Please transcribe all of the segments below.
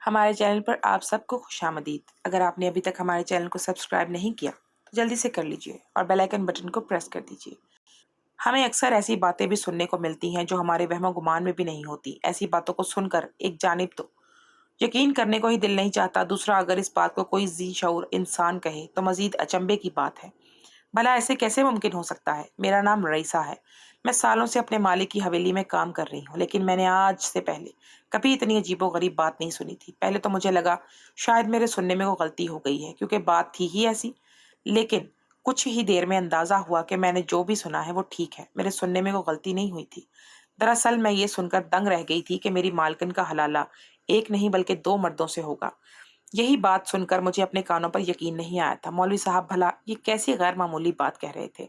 ہمارے چینل پر آپ سب کو خوش آمدید۔ اگر آپ نے ابھی تک ہمارے چینل کو سبسکرائب نہیں کیا تو جلدی سے کر لیجئے اور بیل آئیکن بٹن کو پریس کر دیجئے۔ ہمیں اکثر ایسی باتیں بھی سننے کو ملتی ہیں جو ہمارے وہم و گمان میں بھی نہیں ہوتی۔ ایسی باتوں کو سن کر ایک جانب تو یقین کرنے کو ہی دل نہیں چاہتا، دوسرا اگر اس بات کو کوئی ذی شعور انسان کہے تو مزید اچنبے کی بات ہے۔ بھلا ایسے کیسے ممکن ہو سکتا ہے؟ میرا نام رئیسہ ہے۔ میں سالوں سے اپنے مالک کی حویلی میں کام کر رہی ہوں، لیکن میں نے آج سے پہلے کبھی اتنی عجیب و غریب بات نہیں سنی تھی۔ پہلے تو مجھے لگا شاید میرے سننے میں کوئی غلطی ہو گئی ہے، کیونکہ بات تھی ہی ایسی، لیکن کچھ ہی دیر میں اندازہ ہوا کہ میں نے جو بھی سنا ہے وہ ٹھیک ہے، میرے سننے میں کوئی غلطی نہیں ہوئی تھی۔ دراصل میں یہ سن کر دنگ رہ گئی تھی کہ میری مالکن کا حلالہ ایک نہیں بلکہ دو مردوں سے ہوگا۔ یہی بات سن کر مجھے اپنے کانوں پر یقین نہیں آیا تھا۔ مولوی صاحب بھلا یہ کیسی غیر معمولی بات کہہ رہے تھے؟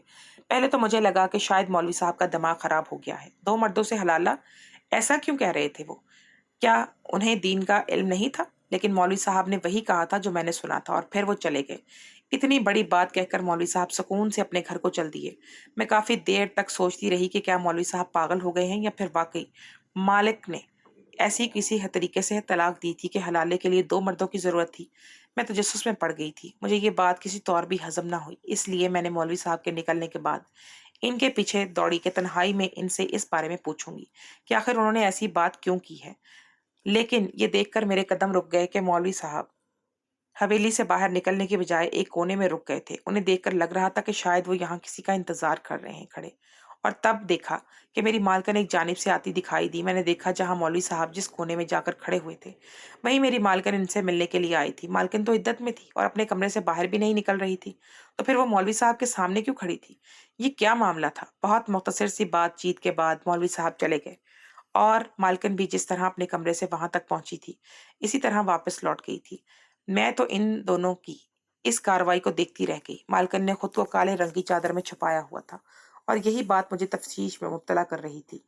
پہلے تو مجھے لگا کہ شاید مولوی صاحب کا دماغ خراب ہو گیا ہے۔ دو مردوں سے حلالہ ایسا کیوں کہہ رہے تھے وہ؟ کیا انہیں دین کا علم نہیں تھا؟ لیکن مولوی صاحب نے وہی کہا تھا جو میں نے سنا تھا، اور پھر وہ چلے گئے۔ اتنی بڑی بات کہہ کر مولوی صاحب سکون سے اپنے گھر کو چل دیے۔ میں کافی دیر تک سوچتی رہی کہ کیا مولوی صاحب پاگل ہو گئے ہیں یا پھر واقعی مالک نے ایسی کسی طریقے سے طلاق دی تھی کہ حلالے کے لیے دو مردوں کی ضرورت تھی۔ میں تجسس میں پڑ گئی تھی۔ مجھے یہ بات کسی طور بھی ہضم نہ ہوئی، اس لیے میں نے مولوی صاحب کے نکلنے کے بعد ان کے پیچھے دوڑی کہ تنہائی میں ان سے اس بارے میں پوچھوں گی کہ آخر انہوں نے ایسی بات کیوں کی ہے۔ لیکن یہ دیکھ کر میرے قدم رک گئے کہ مولوی صاحب حویلی سے باہر نکلنے کے بجائے ایک کونے میں رک گئے تھے۔ انہیں دیکھ کر لگ رہا تھا کہ شاید وہ یہاں کسی کا انتظار کر رہے ہیں کھڑے۔ اور تب دیکھا کہ میری مالکن ایک جانب سے آتی دکھائی دی۔ میں نے دیکھا جہاں مولوی صاحب جس کونے میں جا کر کھڑے ہوئے تھے وہیں میری مالکن ان سے ملنے کے لیے آئی تھی۔ مالکن تو عدت میں تھی اور اپنے کمرے سے باہر بھی نہیں نکل رہی تھی، تو پھر وہ مولوی صاحب کے سامنے کیوں کھڑی تھی؟ یہ کیا معاملہ تھا؟ بہت مختصر سی بات چیت کے بعد مولوی صاحب چلے گئے، اور مالکن بھی جس طرح اپنے کمرے سے وہاں تک پہنچی تھی اسی طرح واپس لوٹ گئی تھی۔ میں تو ان دونوں کی اس کارروائی کو دیکھتی رہ گئی۔ مالکن نے خود کو کالے رنگ کی چادر میں چھپایا ہوا تھا، اور یہی بات مجھے تفتیش میں مبتلا کر رہی تھی۔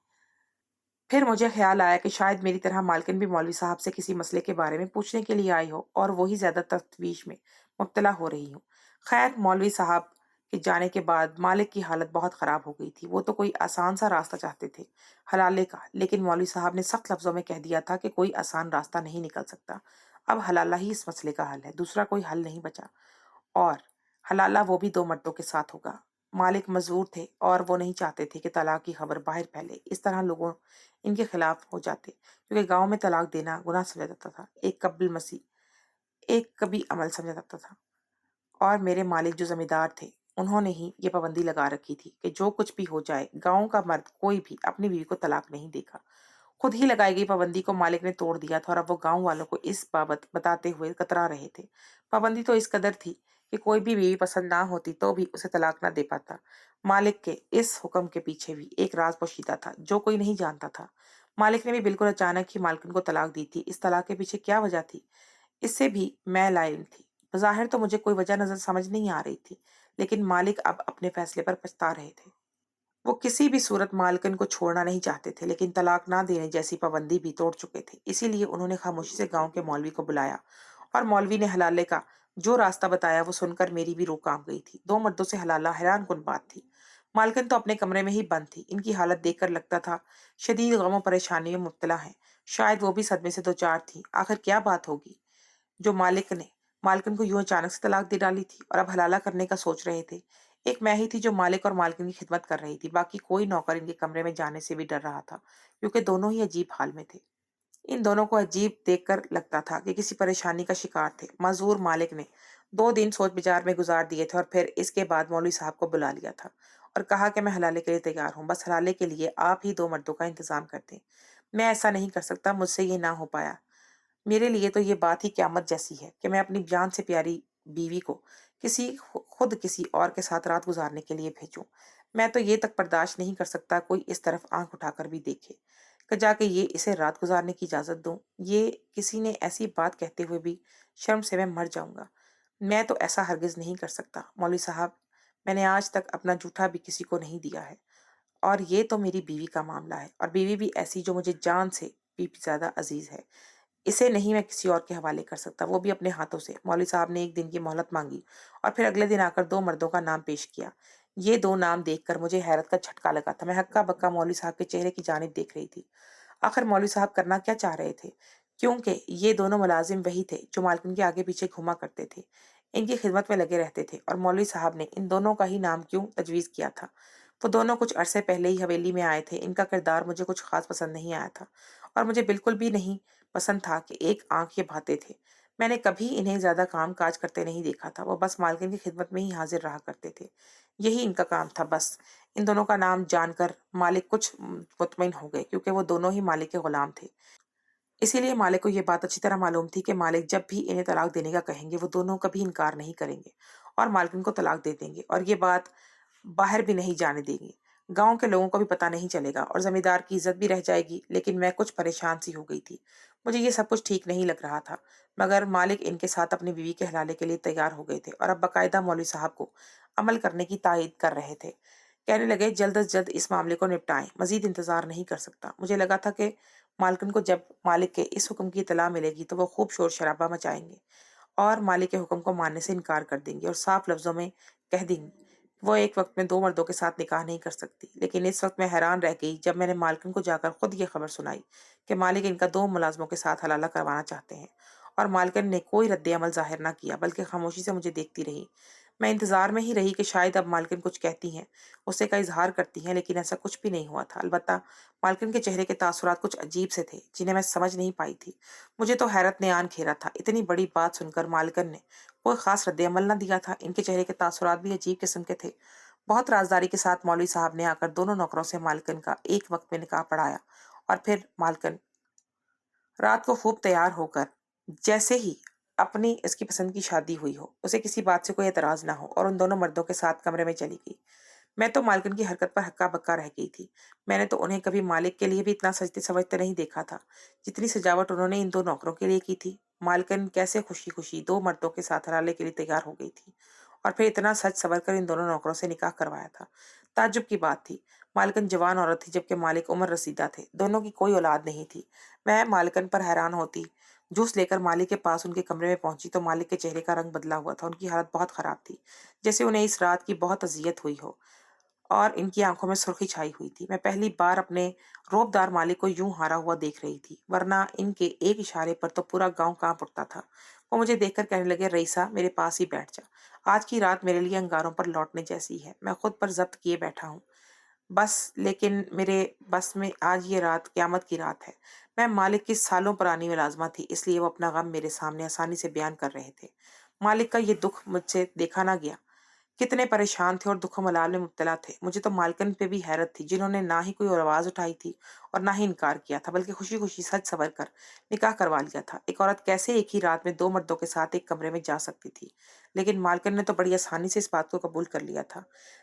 پھر مجھے خیال آیا کہ شاید میری طرح مالکن بھی مولوی صاحب سے کسی مسئلے کے بارے میں پوچھنے کے لیے آئی ہو اور وہی زیادہ تفتیش میں مبتلا ہو رہی ہوں۔ خیر، مولوی صاحب کے جانے کے بعد مالک کی حالت بہت خراب ہو گئی تھی۔ وہ تو کوئی آسان سا راستہ چاہتے تھے حلالے کا، لیکن مولوی صاحب نے سخت لفظوں میں کہہ دیا تھا کہ کوئی آسان راستہ نہیں نکل سکتا، اب حلالہ ہی اس مسئلے کا حل ہے، دوسرا کوئی حل نہیں بچا، اور حلالہ وہ بھی دو مردوں کے ساتھ ہوگا۔ مالک مزدور تھے اور وہ نہیں چاہتے تھے کہ طلاق کی خبر باہر پھیلے، اس طرح لوگوں ان کے خلاف ہو جاتے، کیونکہ گاؤں میں طلاق دینا گناہ سمجھا جاتا تھا، ایک قبل مسیح ایک کبھی عمل سمجھا جاتا تھا۔ اور میرے مالک جو زمیندار تھے انہوں نے ہی یہ پابندی لگا رکھی تھی کہ جو کچھ بھی ہو جائے گاؤں کا مرد کوئی بھی اپنی بیوی کو طلاق نہیں دے گا۔ خود ہی لگائی گئی پابندی کو مالک نے توڑ دیا تھا، اور اب وہ گاؤں والوں کو اس بابت بتاتے ہوئے کترا رہے تھے۔ پابندی تو اس قدر تھی کہ کوئی بھی بیوی پسند نہ ہوتی تو بھی اسے طلاق نہ دے پاتا۔ مالک کے اس حکم کے پیچھے بھی ایک راز پوشیدہ تھا جو کوئی نہیں جانتا تھا۔ مالک نے بھی بالکل اچانک ہی مالکن کو طلاق دی تھی۔ اس طلاق کے پیچھے کیا وجہ تھی، اس سے بھی میں لا علم تھی۔ بظاہر تو مجھے کوئی وجہ نظر سمجھ نہیں آ رہی تھی، لیکن مالک اب اپنے فیصلے پر پچھتا رہے تھے۔ وہ کسی بھی صورت مالکن کو چھوڑنا نہیں چاہتے تھے، لیکن طلاق نہ دینے جیسی پابندی بھی توڑ چکے تھے۔ اسی لیے انہوں نے خاموشی سے گاؤں کے مولوی کو بلایا، اور مولوی نے حلالے کا جو راستہ بتایا وہ سن کر میری بھی روح کانپ گئی تھی۔ دو مردوں سے حلالہ حیران کن بات تھی۔ مالکن تو اپنے کمرے میں ہی بند تھی۔ ان کی حالت دیکھ کر لگتا تھا شدید غم و پریشانی میں مبتلا ہیں، شاید وہ بھی صدمے سے دوچار تھی۔ آخر کیا بات ہوگی جو مالک نے مالکن کو یوں اچانک سے طلاق دے ڈالی تھی، اور اب حلالہ کرنے کا سوچ رہے تھے؟ ایک میں ہی تھی جو مالک اور مالکن کی خدمت کر رہی تھی، باقی کوئی نوکر ان کے کمرے میں جانے سے بھی ڈر رہا تھا، کیونکہ دونوں ہی عجیب حال میں تھے۔ ان دونوں کو عجیب دیکھ کر لگتا تھا کہ کسی پریشانی کا شکار تھے۔ معذور مالک نے 2 دن سوچ بچار میں گزار دیے تھے، اور پھر اس کے بعد مولوی صاحب کو بلا لیا تھا اور کہا کہ میں حلالے کے لیے تیار ہوں، بس حلالے کے لیے آپ ہی 2 مردوں کا انتظام کر دیں۔ میں ایسا نہیں کر سکتا، مجھ سے یہ نہ ہو پایا۔ میرے لیے تو یہ بات ہی قیامت جیسی ہے کہ میں اپنی جان سے پیاری بیوی کو خود کسی اور کے ساتھ رات گزارنے کے لیے بھیجوں۔ میں تو یہ تک برداشت نہیں کر سکتا کوئی اس طرف آنکھ اٹھا کر بھی دیکھے کہ جا کے یہ اسے رات گزارنے کی اجازت دوں۔ یہ کسی نے ایسی بات کہتے ہوئے بھی شرم سے میں مر جاؤں گا۔ میں تو ایسا ہرگز نہیں کر سکتا مولوی صاحب، میں نے آج تک اپنا جھوٹا بھی کسی کو نہیں دیا ہے، اور یہ تو میری بیوی کا معاملہ ہے، اور بیوی بھی ایسی جو مجھے جان سے بھی زیادہ عزیز ہے۔ اسے نہیں میں کسی اور کے حوالے کر سکتا، وہ بھی اپنے ہاتھوں سے۔ مولوی صاحب نے ایک دن کی مہلت مانگی اور پھر اگلے دن آ کر 2 مردوں کا نام پیش کیا۔ یہ 2 نام دیکھ کر مجھے حیرت کا جھٹکا لگا تھا۔ میں ہکا بکا مولوی صاحب کے چہرے کی جانب دیکھ رہی تھی۔ آخر مولوی صاحب کرنا کیا چاہ رہے تھے؟ کیونکہ یہ دونوں ملازم وہی تھے جو مالکن کے آگے پیچھے گھوما کرتے تھے، ان کی خدمت میں لگے رہتے تھے، اور مولوی صاحب نے ان دونوں کا ہی نام کیوں تجویز کیا تھا؟ وہ دونوں کچھ عرصے پہلے ہی حویلی میں آئے تھے، ان کا کردار مجھے کچھ خاص پسند نہیں آیا تھا، اور مجھے بالکل بھی نہیں پسند تھا کہ ایک آنکھ یہ بھاتے تھے۔ میں نے کبھی انہیں زیادہ کام کاج کرتے نہیں دیکھا تھا، وہ بس مالکن کی خدمت میں ہی حاضر رہا کرتے تھے، یہی ان کا کام تھا بس۔ ان دونوں کا نام جان کر مالک کچھ مطمئن ہو گئے، کیونکہ وہ دونوں ہی مالک کے غلام تھے۔ اسی لیے مالک کو یہ بات اچھی طرح معلوم تھی کہ مالک جب بھی انہیں طلاق دینے کا کہیں گے وہ دونوں کبھی انکار نہیں کریں گے اور مالکن کو طلاق دے دیں گے، اور یہ بات باہر بھی نہیں جانے دیں گے، گاؤں کے لوگوں کو بھی پتہ نہیں چلے گا، اور زمیندار کی عزت بھی رہ جائے گی۔ لیکن میں کچھ پریشان سی ہو گئی تھی، مجھے یہ سب کچھ ٹھیک نہیں لگ رہا تھا، مگر مالک ان کے ساتھ اپنی بیوی کے حلالے کے لیے تیار ہو گئے تھے، اور اب باقاعدہ مولوی صاحب کو عمل کرنے کی تائید کر رہے تھے۔ کہنے لگے جلد از جلد اس معاملے کو نپٹائیں، مزید انتظار نہیں کر سکتا۔ مجھے لگا تھا کہ مالکن کو جب مالک کے اس حکم کی اطلاع ملے گی تو وہ خوب شور شرابہ مچائیں گے اور مالک کے حکم کو ماننے سے انکار کر دیں گے، اور صاف لفظوں میں کہہ دیں گے وہ ایک وقت میں دو مردوں کے ساتھ نکاح نہیں کر سکتی۔ لیکن اس وقت میں حیران رہ گئی جب میں نے مالکن کو جا کر خود یہ خبر سنائی کہ مالک ان کا دو ملازموں کے ساتھ حلالہ کروانا چاہتے ہیں، اور مالکن نے کوئی رد عمل ظاہر نہ کیا بلکہ خاموشی سے مجھے دیکھتی رہی۔ میں انتظار میں ہی رہی کہ شاید اب مالکن کچھ کہتی ہیں، غصے کا اظہار کرتی ہیں، لیکن ایسا کچھ بھی نہیں ہوا تھا۔ البتہ مالکن کے چہرے کے تاثرات کچھ عجیب سے تھے جنہیں میں سمجھ نہیں پائی تھی۔ مجھے تو حیرت نے آن گھیرا تھا، اتنی بڑی بات سن کر مالکن نے کوئی خاص رد عمل نہ دیا تھا۔ ان کے چہرے کے تاثرات بھی عجیب قسم کے تھے۔ بہت رازداری کے ساتھ مولوی صاحب نے آ کر دونوں نوکروں سے مالکن کا ایک وقت میں نکاح پڑھایا، اور پھر مالکن رات کو خوب تیار ہو کر جیسے ہی اپنی اس کی پسند کی شادی ہوئی ہو، اسے کسی بات سے کوئی اعتراض نہ ہو، اور ان دونوں مردوں کے ساتھ کمرے میں چلی گئی۔ میں تو مالکن کی حرکت پر ہکا بکا رہ گئی تھی۔ میں نے تو انہیں کبھی مالک کے لیے بھی اتنا سجتے سمجھتے نہیں دیکھا تھا جتنی سجاوٹ انہوں نے ان دو نوکروں کے لیے کی تھی۔ مالکن کیسے خوشی خوشی دو مردوں کے ساتھ حلالے کے لیے تیار ہو گئی تھی، اور پھر اتنا سج سور کر ان دونوں نوکروں سے نکاح کروایا تھا۔ تعجب کی بات تھی، مالکن جوان عورت تھی جبکہ مالک عمر رسیدہ تھے، دونوں کی کوئی اولاد نہیں تھی۔ میں مالکن پر حیران ہوتی جوس لے کر مالک کے پاس ان کے کمرے میں پہنچی تو مالک کے چہرے کا رنگ بدلا ہوا تھا، ان کی حالت بہت خراب تھی، جیسے انہیں اس رات کی بہت اذیت ہوئی ہو، اور ان کی آنکھوں میں سرخی چھائی ہوئی تھی۔ میں پہلی بار اپنے روب دار مالک کو یوں ہارا ہوا دیکھ رہی تھی، ورنہ ان کے ایک اشارے پر تو پورا گاؤں کانپ اٹھتا تھا۔ وہ مجھے دیکھ کر کہنے لگے، رئیسہ میرے پاس ہی بیٹھ جا، آج کی رات میرے لیے انگاروں پر لوٹنے جیسی ہے، میں خود پر ضبط کیے بیٹھا ہوں بس، لیکن میرے بس میں آج یہ رات قیامت کی رات ہے۔ میں مالک کی سالوں پرانی ملازمہ تھی، اس لیے وہ اپنا غم میرے سامنے آسانی سے بیان کر رہے تھے۔ مالک کا یہ دکھ مجھ سے دیکھا نہ گیا، کتنے پریشان تھے اور دکھ و ملال میں مبتلا تھے۔ مجھے تو مالکن پہ بھی حیرت تھی جنہوں نے نہ ہی کوئی آواز اٹھائی تھی اور نہ ہی انکار کیا تھا، بلکہ خوشی خوشی سج سور کر نکاح کروا لیا تھا۔ ایک عورت کیسے ایک ہی رات میں دو مردوں کے ساتھ ایک کمرے میں جا سکتی تھی؟ لیکن مالکن نے تو بڑی آسانی سے اس بات کو قبول کر لیا تھا،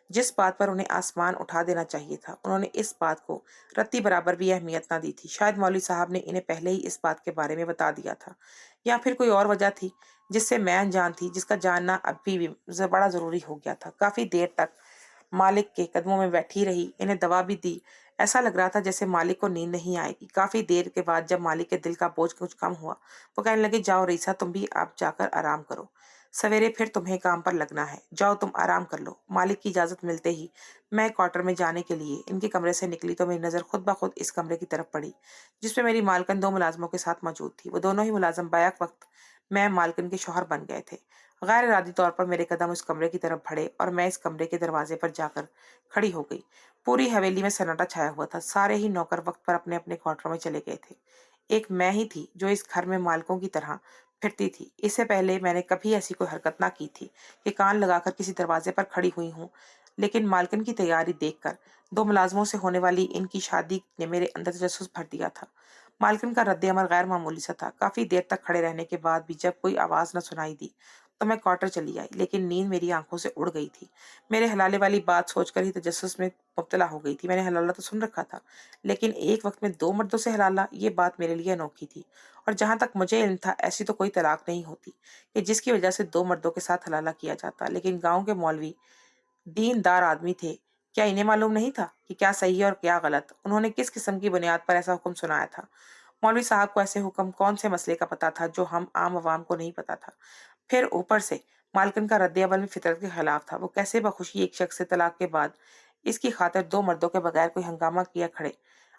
جس بات پر انہیں آسمان اٹھا دینا چاہیے تھا۔ انہوں نے اس بات کو رتی برابر بھی اہمیت نہ دی تھی۔ شاید مولوی صاحب نے انہیں پہلے ہی اس بات کے بارے میں بتا دیا تھا، یا پھر کوئی اور وجہ تھی جس سے میں انجان تھی، جس کا جاننا اب بھی بڑا ضروری ہو گیا تھا۔ کافی دیر تک مالک کے قدموں میں بیٹھی رہی، انہیں دوا بھی دی، ایسا لگ رہا تھا جیسے مالک کو نیند نہیں آئے گی۔ کافی دیر کے بعد جب مالک کے دل کا بوجھ کچھ کم ہوا، وہ کہنے لگے، جاؤ رئیسہ تم بھی آپ جا کر آرام کرو، سویرے پھر تمہیں کام پر لگنا ہے، جاؤ تم آرام کر لو۔ مالک کی اجازت ملتے ہی میں کوارٹر میں جانے کے لیے ان کے کمرے سے نکلی تو میری نظر خود بخود اس کمرے کی طرف پڑی جس میں میری مالکن دو ملازموں کے ساتھ موجود تھی۔ وہ دونوں ہی ملازم بیک وقت میں مالکن کے شوہر بن گئے تھے۔ غیر ارادی طور پر میرے قدم اس کمرے کی طرف بڑھے اور میں اس کمرے کے دروازے پر جا کر کھڑی ہو گئی۔ پوری حویلی میں سناٹا چھایا ہوا تھا، سارے ہی نوکر وقت پر اپنے اپنے کوارٹروں میں چلے گئے تھے۔ ایک میں ہی تھی جو اس گھر میں مالکوں کی طرح پھرتی تھی۔ اس سے پہلے میں نے کبھی ایسی کوئی حرکت نہ کی تھی کہ کان لگا کر کسی دروازے پر کھڑی ہوئی ہوں، لیکن مالکن کی تیاری دیکھ کر دو ملازموں سے ہونے والی ان کی شادی نے میرے اندر تجسس بھر دیا تھا۔ مالکن کا رد عمل غیر معمولی سا تھا۔ کافی دیر تک کھڑے رہنے کے بعد بھی جب کوئی آواز نہ سنائی دی تو میں کوارٹر چلی آئی، لیکن نیند میری آنکھوں سے اڑ گئی تھی۔ میرے حلالے والی بات سوچ کر ہی تجسس میں مبتلا ہو گئی تھی۔ میں نے حلالہ تو سن رکھا تھا، لیکن ایک وقت میں دو مردوں سے حلالہ، یہ بات میرے لیے انوکھی تھی، اور جہاں تک مجھے علم تھا ایسی تو کوئی طلاق نہیں ہوتی کہ جس کی وجہ سے دو مردوں کے ساتھ حلالہ کیا جاتا۔ لیکن گاؤں کے مولوی دین دار آدمی تھے، کیا انہیں معلوم نہیں تھا کہ کیا صحیح اور کیا غلط؟ انہوں نے کس قسم کی بنیاد پر ایسا حکم سنایا تھا؟ مولوی صاحب کو ایسے حکم کون سے مسئلے کا پتہ تھا جو ہم عام عوام کو نہیں پتہ تھا؟ پھر اوپر سے مالکن کا رد عمل میں فطرت کے خلاف تھا۔ وہ کیسے بخوشی ایک شخص سے طلاق کے بعد اس کی خاطر دو مردوں کے بغیر کوئی ہنگامہ کیا کھڑے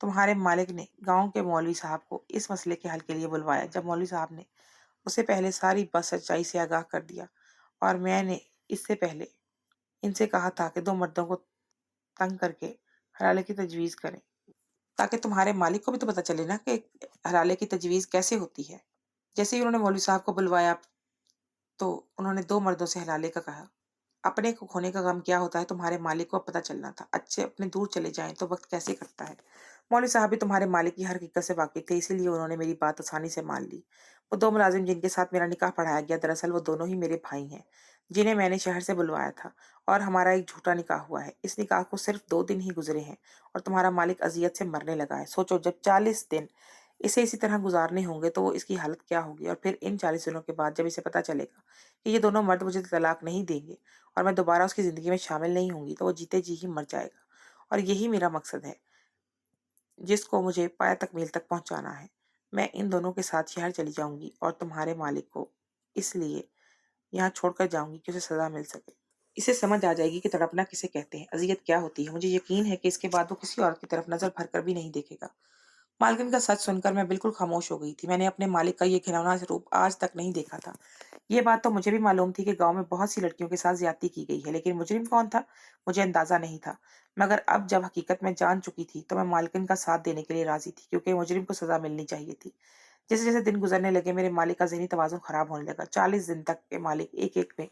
تمہارے مالک نے گاؤں کے مولوی صاحب کو اس مسئلے کے حل کے لیے بلوایا۔ جب مولوی صاحب نے اسے پہلے ساری بات سچائی سے آگاہ کر دیا اور میں نے اس سے پہلے ان سے کہا تھا کہ 2 مردوں کو تنگ کر کے حلالے کی تجویز کریں، تاکہ تمہارے مالک کو بھی تو پتہ چلے نا کہ حلالے کی تجویز کیسے ہوتی ہے۔ جیسے ہی انہوں نے مولوی صاحب کو بلوایا تو انہوں نے 2 مردوں سے حلالے کا کہا۔ اپنے کو کھونے کا غم کیا ہوتا ہے تمہارے مالک کو اب پتہ چلنا تھا۔ اچھے اپنے دور چلے جائیں تو وقت کیسے کٹتا ہے۔ مولوی صاحب بھی تمہارے مالک کی ہر حقیقت سے واقف تھے، اسی لیے انہوں نے میری بات آسانی سے مان لی۔ وہ 2 ملازم جن کے ساتھ میرا نکاح پڑھایا گیا، دراصل وہ دونوں ہی میرے بھائی ہیں جنہیں میں نے شہر سے بلوایا تھا، اور ہمارا ایک جھوٹا نکاح ہوا ہے۔ اس نکاح کو صرف 2 دن ہی گزرے ہیں اور تمہارا مالک اذیت سے مرنے لگا ہے۔ سوچو جب 40 دن اسے اسی طرح گزارنے ہوں گے تو وہ اس کی حالت کیا ہوگی، اور پھر ان 40 دنوں کے بعد جب اسے پتہ چلے گا کہ یہ دونوں مرد مجھے طلاق نہیں دیں گے اور میں دوبارہ اس کی زندگی میں شامل نہیں ہوں گی، تو وہ جیتے جی ہی مر جائے گا۔ اور یہی میرا مقصد ہے جس کو مجھے پایہ تکمیل تک پہنچانا ہے۔ میں ان دونوں کے ساتھ شہر چلی جاؤں گی اور تمہارے مالک کو اس لیے یہاں چھوڑ کر جاؤں گی کہ اسے سزا مل سکے۔ اسے سمجھ آ جائے گی کہ تڑپنا کسے کہتے ہیں، اذیت کیا ہوتی ہے۔ مجھے یقین ہے کہ اس کے بعد وہ کسی اور کی طرف نظر بھر کر بھی نہیں دیکھے گا۔ مالکن کا سچ سن کر میں بالکل خاموش ہو گئی تھی۔ میں نے اپنے مالک کا یہ گھناؤنا روپ آج تک نہیں دیکھا تھا۔ یہ بات تو مجھے بھی معلوم تھی کہ گاؤں میں بہت سی لڑکیوں کے ساتھ زیادتی کی گئی ہے، لیکن مجرم کون تھا مجھے اندازہ نہیں تھا۔ مگر اب جب حقیقت میں جان چکی تھی تو میں مالکن کا ساتھ دینے کے لیے راضی تھی، کیونکہ مجرم کو سزا ملنی چاہیے تھی۔ جیسے جیسے دن گزرنے لگے میرے مالک کا ذہنی توازن خراب ہونے لگا۔ 40 دن تک کے مالک ایک ایک میں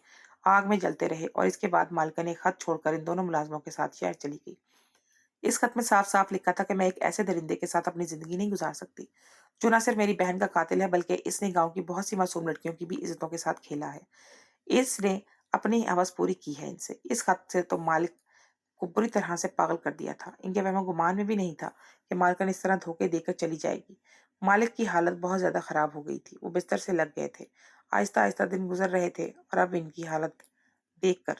آگ میں جلتے رہے، اور اس کے بعد مالکہ نے خط چھوڑ کر ان دونوں ملازموں کے ساتھ شہر چلی گئی۔ اس خط میں صاف صاف لکھا تھا کہ میں ایک ایسے درندے کے ساتھ اپنی زندگی نہیں گزار سکتی جو نہ صرف میری بہن کا قاتل ہے بلکہ اس نے گاؤں کی بہت سی معصوم لڑکیوں کی بھی عزتوں کے ساتھ کھیلا ہے۔ اس نے اپنی ہوس پوری کی ہے ان سے۔ اس خط سے تو مالک کو بری طرح سے پاگل کر دیا تھا۔ ان کے وہم و گمان میں بھی نہیں تھا کہ مالکن اس طرح دھوکے دے کر چلی جائے گی۔ مالک کی حالت بہت زیادہ خراب ہو گئی تھی، وہ بستر سے لگ گئے تھے۔ آہستہ آہستہ دن گزر رہے تھے اور اب ان کی حالت دیکھ کر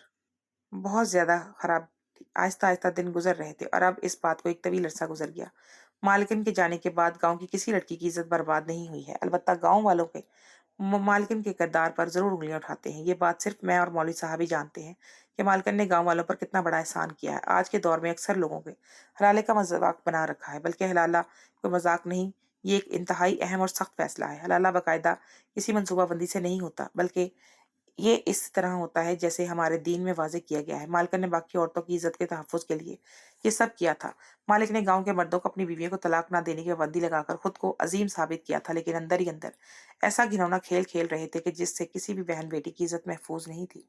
بہت زیادہ خراب تھی۔ آہستہ آہستہ دن گزر رہے تھے اور اب اس بات کو ایک طویل عرصہ گزر گیا۔ مالکن کے جانے کے بعد گاؤں کی کسی لڑکی کی عزت برباد نہیں ہوئی ہے، البتہ گاؤں والوں کے مالکن کے کردار پر ضرور انگلیاں اٹھاتے ہیں۔ یہ بات صرف میں اور مولوی صاحب ہی جانتے ہیں کہ مالکن نے گاؤں والوں پر کتنا بڑا احسان کیا ہے۔ آج کے دور میں اکثر لوگوں کے حلالے کا مذاق بنا رکھا ہے، بلکہ حلالہ کوئی مذاق نہیں، یہ ایک انتہائی اہم اور سخت فیصلہ ہے۔ حلالہ باقاعدہ کسی منصوبہ بندی سے نہیں ہوتا، بلکہ یہ اس طرح ہوتا ہے جیسے ہمارے دین میں واضح کیا گیا ہے۔ مالکن نے باقی عورتوں کی عزت کے تحفظ کے لیے یہ سب کیا تھا۔ مالک نے گاؤں کے مردوں کو اپنی بیویوں کو طلاق نہ دینے کی پابندی لگا کر خود کو عظیم ثابت کیا تھا، لیکن اندر ہی اندر ایسا گھنونا کھیل کھیل رہے تھے کہ جس سے کسی بھی بہن بیٹی کی عزت محفوظ نہیں تھی۔